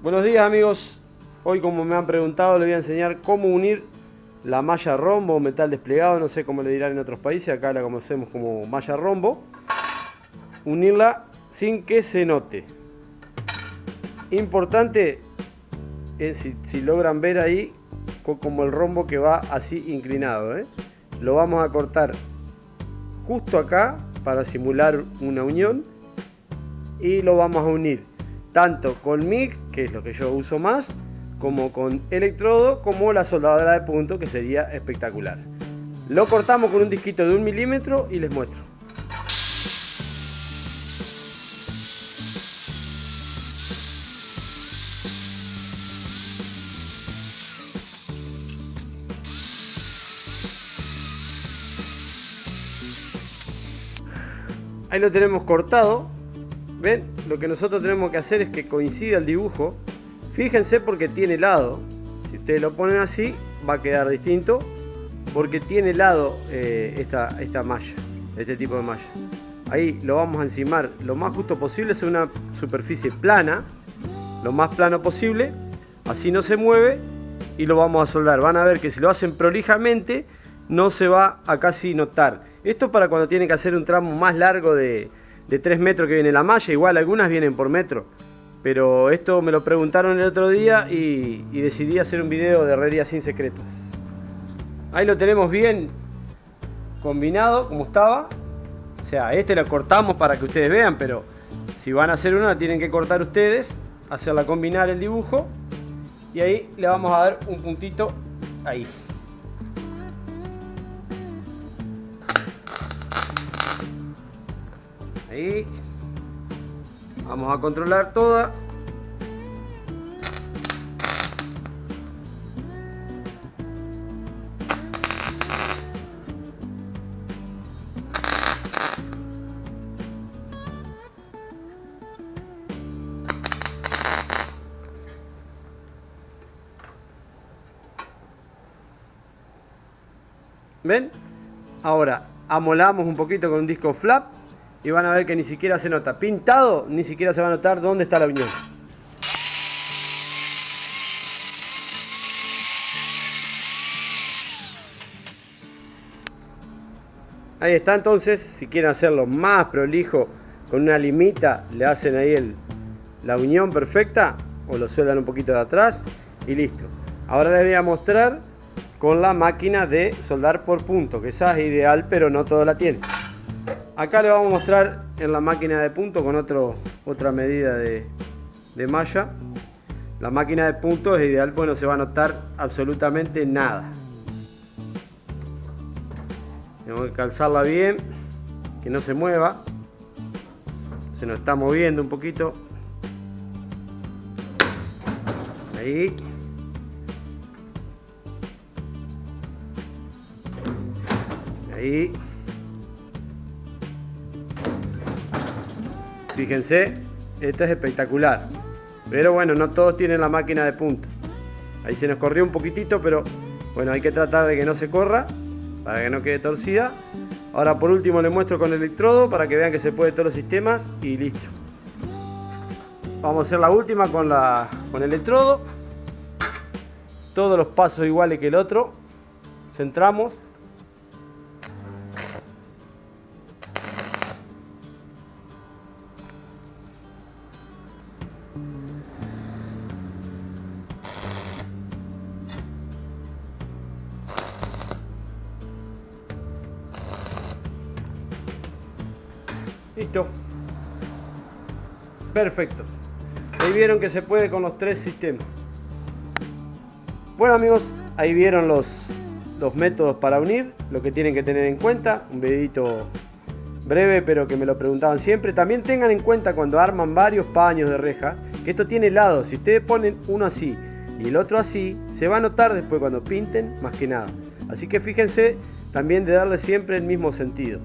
Buenos días amigos, hoy como me han preguntado les voy a enseñar cómo unir la malla rombo o metal desplegado, no sé cómo le dirán en otros países, acá la conocemos como malla rombo. Unirla sin que se note. Importante es si logran ver ahí como el rombo que va así inclinado, Lo vamos a cortar justo acá para simular una unión y lo vamos a unir tanto con MIG, que es lo que yo uso más, como con electrodo, como la soldadora de punto, que sería espectacular. Lo cortamos con un disquito de 1 milímetro y les muestro. Ahí lo tenemos cortado. ¿Ven? Lo que nosotros tenemos que hacer es que coincida el dibujo. Fíjense porque tiene lado. Si ustedes lo ponen así va a quedar distinto, porque tiene lado esta malla, este tipo de malla. Ahí lo vamos a encimar lo más justo posible, es una superficie plana, lo más plano posible, así no se mueve, y lo vamos a soldar. Van a ver que si lo hacen prolijamente no se va a casi notar. Esto para cuando tienen que hacer un tramo más largo de 3 metros que viene la malla. Igual algunas vienen por metro, pero esto me lo preguntaron el otro día y decidí hacer un video de herrería sin secretos. Ahí lo tenemos bien combinado como estaba. O sea, este lo cortamos para que ustedes vean, pero si van a hacer una la tienen que cortar ustedes, hacerla combinar el dibujo, y ahí le vamos a dar un puntito ahí. Ahí vamos a controlar toda. ¿Ven? Ahora amolamos un poquito con un disco flap y van a ver que ni siquiera se nota. Pintado, ni siquiera se va a notar dónde está la unión. Ahí está. Entonces, si quieren hacerlo más prolijo, con una limita le hacen ahí la unión perfecta, o lo sueldan un poquito de atrás y listo. Ahora les voy a mostrar con la máquina de soldar por punto, que esa es ideal, pero no todo la tiene. Acá le vamos a mostrar en la máquina de punto con otra medida de malla. La máquina de punto es ideal, pues no se va a notar absolutamente nada. Tenemos que calzarla bien, que no se mueva. Se nos está moviendo un poquito. Ahí. Ahí. Fíjense, esta es espectacular. Pero bueno, no todos tienen la máquina de punta. Ahí se nos corrió un poquitito, pero bueno, hay que tratar de que no se corra, para que no quede torcida. Ahora por último les muestro con el electrodo, para que vean que se puede todos los sistemas, y listo. Vamos a hacer la última con el electrodo. Todos los pasos iguales que el otro. Centramos. Listo. Perfecto. Ahí vieron que se puede con los 3 sistemas. Bueno amigos, ahí vieron los métodos para unir, lo que tienen que tener en cuenta. Un videito breve, pero que me lo preguntaban siempre. También tengan en cuenta cuando arman varios paños de reja, que esto tiene lados. Si ustedes ponen uno así y el otro así, se va a notar después cuando pinten, más que nada. Así que fíjense también de darle siempre el mismo sentido.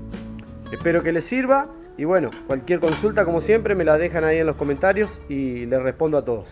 Espero que les sirva. Y bueno, cualquier consulta como siempre me la dejan ahí en los comentarios y les respondo a todos.